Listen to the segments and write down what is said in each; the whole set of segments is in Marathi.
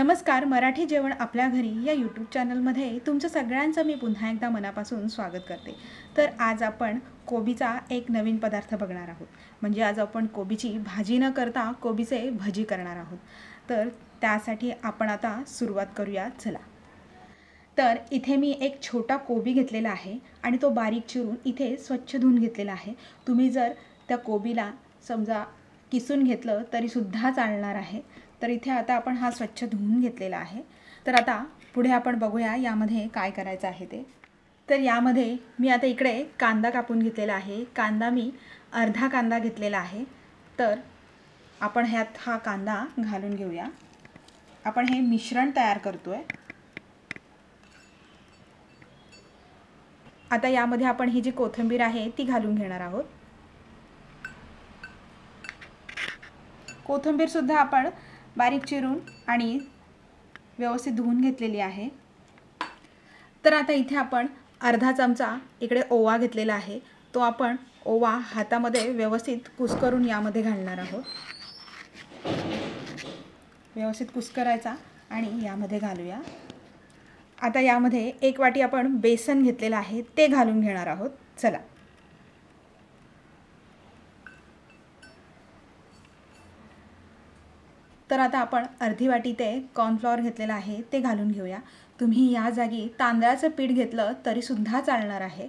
नमस्कार. मराठी जेवण आपल्या घरी या यूट्यूब चॅनलमध्ये तुमचं सगळ्यांचं मी पुन्हा एकदा मनापासून स्वागत करते. तर आज आपण कोबीचा एक नवीन पदार्थ बघणार आहोत. म्हणजे आज आपण कोबीची भाजी न करता कोबीचे भजी करणार आहोत. तर त्यासाठी आपण आता सुरुवात करूया. चला. तर इथे मी एक छोटा कोबी घेतलेला आहे आणि तो बारीक चिरून इथे स्वच्छ धुवून घेतलेला आहे. तुम्ही जर त्या कोबीला समजा किसून घेतलं तरीसुद्धा चालणार आहे. तर इथे आता आपण हा स्वच्छ धुवून घेतलेला आहे. तर आता पुढे आपण बघूया यामध्ये काय करायचं आहे ते. तर यामध्ये मी आता इकडे कांदा कापून घेतलेला आहे. कांदा मी अर्धा कांदा घेतलेला आहे. तर आपण ह्यात हा कांदा घालून घेऊया. आपण हे मिश्रण तयार करतोय. आता यामध्ये आपण ही जी कोथिंबीर आहे ती घालून घेणार आहोत. कोथिंबीर सुद्धा आपण बारीक चिरून आणि व्यवस्थित धुवून घेतलेली आहे. तर आता इथे आपण अर्धा चमचा इकडे ओवा घेतलेला आहे. तो आपण ओवा हातामध्ये व्यवस्थित कुस्करून यामध्ये घालणार आहोत. व्यवस्थित कुस्करायचा आणि यामध्ये घालूया. आता यामध्ये 1 वाटी आपण बेसन घेतलेलं आहे ते घालून घेणार आहोत. चला. तर आता आपण अर्धी वाटी ते कॉर्नफ्लॉवर घेतलेलं आहे ते घालून घेऊया. तुम्ही या जागी तांदळाचं पीठ घेतलं तरीसुद्धा चालणार आहे.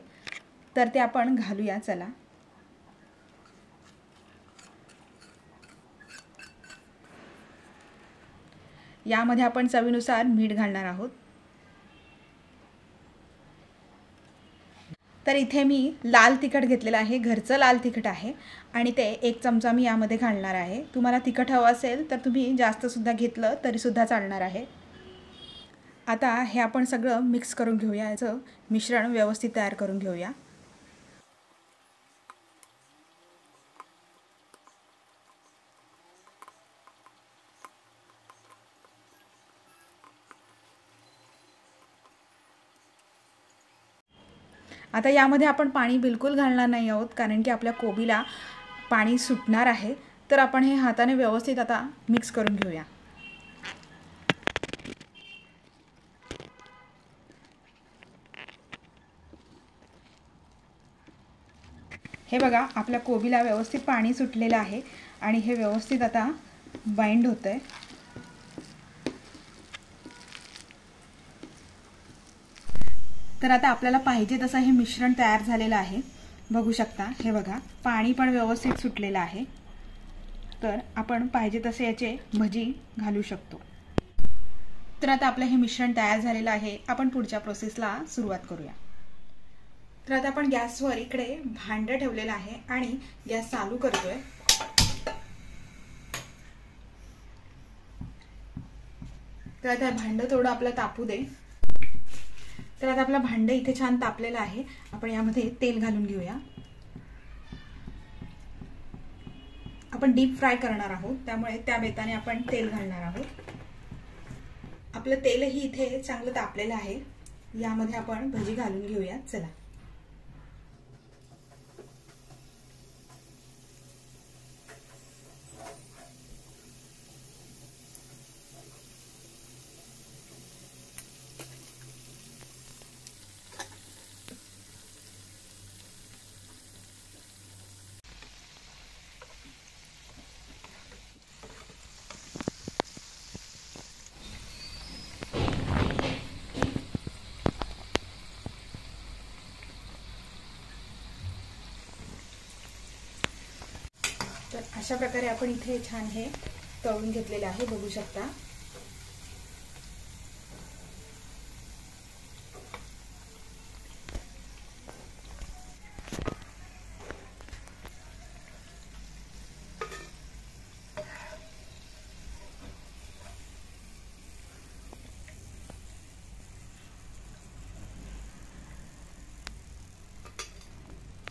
तर ते आपण घालूया. चला. यामध्ये आपण चवीनुसार मीठ घालणार आहोत. तर इथे मी लाल तिखट घेतलेलं आहे. घरचं लाल तिखट आहे आणि ते 1 चमचा मी यामध्ये घालणार आहे. तुम्हाला तिखट हवं असेल तर तुम्ही जास्तसुद्धा घेतलं तरीसुद्धा चालणार आहे. आता हे आपण सगळं मिक्स करून घेऊया. याचं मिश्रण व्यवस्थित तयार करून घेऊया. आता यामध्ये आपण पाणी बिलकुल घालणार नाही आहोत कारण की आपल्या कोबीला पाणी सुटणार आहे. तर आपण हे हाताने व्यवस्थित आता मिक्स करून घेऊया. हे बघा, आपल्या कोबीला व्यवस्थित पाणी सुटलेलं आहे आणि हे व्यवस्थित आता बाइंड होतंय. तर आता आपल्याला पाहिजे तसं हे मिश्रण तयार झालेलं आहे. बघू शकता. हे बघा, पाणी पण व्यवस्थित सुटलेलं आहे. तर आपण पाहिजे तसे याचे भजी घालू शकतो. तर आता आपलं हे मिश्रण तयार झालेलं आहे. आपण पुढच्या प्रोसेसला सुरुवात करूया. तर आता आपण गॅसवर इकडे भांडं ठेवलेलं आहे आणि गॅस चालू करतोय. तर आता भांडं थोडं आपलं तापू दे. तर आता आपलं भांडं इथे छान तापलेलं आहे. आपण यामध्ये तेल घालून घेऊया. आपण डीप फ्राय करणार आहोत त्यामुळे त्या बेताने आपण तेल घालणार आहोत. आपलं तेलही इथे चांगलं तापलेलं आहे. यामध्ये आपण भजी घालून घेऊया. चला. तर अशा प्रकारे आपण इथे छान हे तळून घेतलेले आहे. बघू शकता.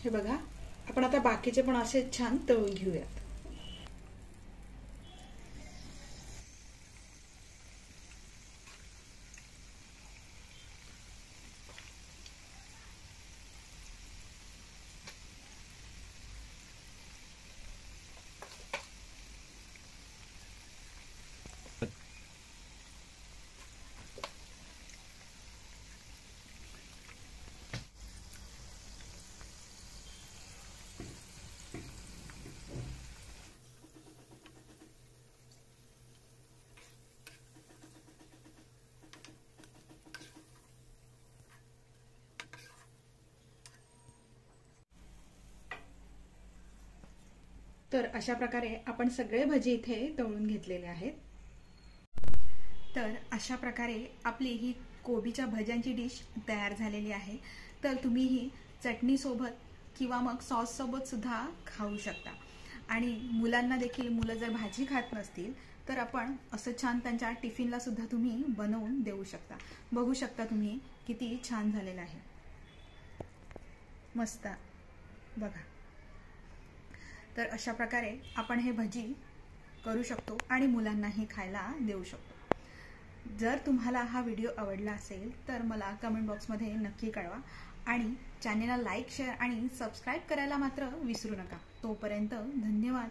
हे बघा, आपण आता बाकीचे पण असे छान तळून घेऊयात. तर अशा प्रकारे आपण सगळे भजी इथे तळून घेतलेले आहेत। तर अशा प्रकारे आपली ही कोबीच्या भज्यांची डिश तयार झालेली आहे। तर तुम्ही ही चटणीसोबत किंवा मग सॉससोबत सुद्धा खाऊ शकता। आणि मुलांना देखील, मुलं जर भाजी खात नसतील तर आपण असं छान त्यांच्या टिफिनला सुद्धा तुम्ही बनवून देऊ शकता। बघू शकता तुम्ही किती छान झालेलं आहे, मस्त बघा। तर अशा प्रकारे आपण हे भजी करू शकतो आणि मुलांनाही खायला देऊ शकतो। जर तुम्हाला हा व्हिडिओ आवडला असेल तर मला कमेंट बॉक्समध्ये नक्की कळवा आणि चॅनेलला लाईक, शेअर आणि सबस्क्राईब करायला मात्र विसरू नका। तोपर्यंत धन्यवाद।